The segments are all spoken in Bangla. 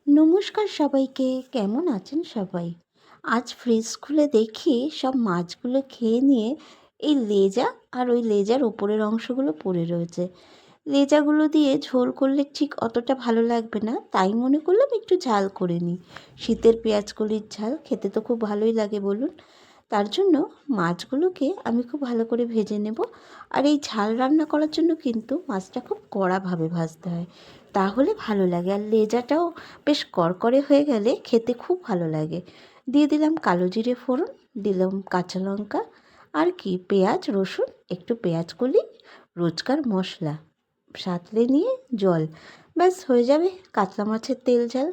নমস্কার সবাইকে, কেমন আছেন সবাই? আজ ফ্রিজ খুলে দেখি সব মাছগুলো খেয়ে নিয়ে এই লেজা আর ওই লেজার ওপরের অংশগুলো পড়ে রয়েছে। লেজাগুলো দিয়ে ঝোল করলে ঠিক অতটা ভালো লাগবে না, তাই মনে করলাম একটু ঝাল করে নিই। শীতের পেঁয়াজকলির ঝাল খেতে তো খুব ভালোই লাগে বলুন। তার জন্য মাছগুলোকে আমি খুব ভালো করে ভেজে নেব। আর এই ঝাল রান্না করার জন্য কিন্তু মাছটা খুব কড়াভাবে ভাজতে হয়, তাহলে ভালো লাগে। আর লেজাটাও বেশ কড়কড়ে হয়ে গেলে খেতে খুব ভালো লাগে। দিয়ে দিলাম কালো জিরে ফোড়ন, দিলাম কাঁচা লঙ্কা, আর কি পেঁয়াজ রসুন, একটু পেঁয়াজ কলি, রোজকার মশলা, সাঁতলে নিয়ে জল, ব্যাস হয়ে যাবে কাতলা মাছের তেল ঝাল।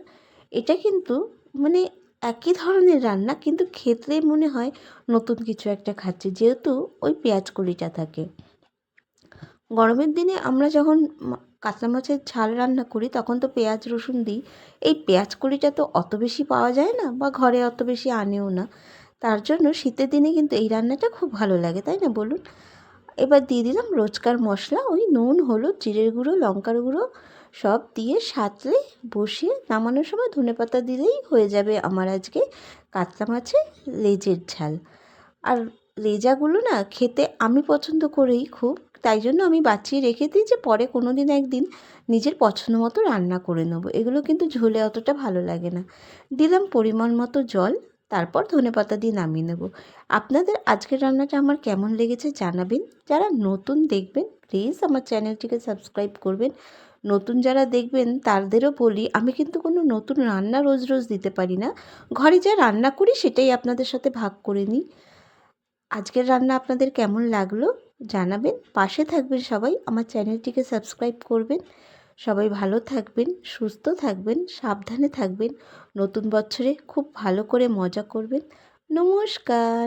এটা কিন্তু মানে একই ধরনের রান্না, কিন্তু খেতে মনে হয় নতুন কিছু একটা খাচ্ছি, যেহেতু ওই পেঁয়াজ কলিটা থাকে। গরমের দিনে আমরা যখন কাতলা মাছের ঝাল রান্না করি তখন তো পেঁয়াজ রসুন দিই। এই পেঁয়াজ কলিটা তো অত বেশি পাওয়া যায় না, বা ঘরে অত বেশি আনেও না। তার জন্য শীতের দিনে কিন্তু এই রান্নাটা খুব ভালো লাগে, তাই না বলুন? এবার দিয়ে দিলাম রোজকার মশলা, ওই নুন হলুদ জিরের গুঁড়ো লঙ্কার গুঁড়ো সব দিয়ে সাঁতলে বসিয়ে নামানোর সময় ধনেপাতা দিলেই হয়ে যাবে আমার আজকে কাতলা মাছের লেজের ঝাল। আর লেজাগুলো না খেতে আমি পছন্দ করেই খুব, তাই জন্য আমি বাঁচিয়ে রেখে দিই যে পরে কোনো দিন একদিন নিজের পছন্দ মতো রান্না করে নেবো। এগুলো কিন্তু ঝোলে অতটা ভালো লাগে না। দিলাম পরিমাণ মতো জল, তারপর ধনেপাতা দিয়ে নামিয়ে নেব। আপনাদের আজকের রান্নাটা আমার কেমন লেগেছে জানাবেন। যারা নতুন দেখবেন প্লিজ আমার চ্যানেলটিকে সাবস্ক্রাইব করবেন। নতুন যারা দেখবেন তাদেরও বলি, আমি কিন্তু কোনো নতুন রান্না রোজ রোজ দিতে পারি না, ঘরে যা রান্না করি সেটাই আপনাদের সাথে ভাগ করে নিই। আজকের রান্না আপনাদের কেমন লাগলো জানাবেন, পাশে থাকবেন সবাই, আমার চ্যানেলটিকে সাবস্ক্রাইব করবেন। সবাই ভালো থাকবেন, সুস্থ থাকবেন, সাবধানে থাকবেন। নতুন বছরে খুব ভালো করে মজা করবেন। নমস্কার।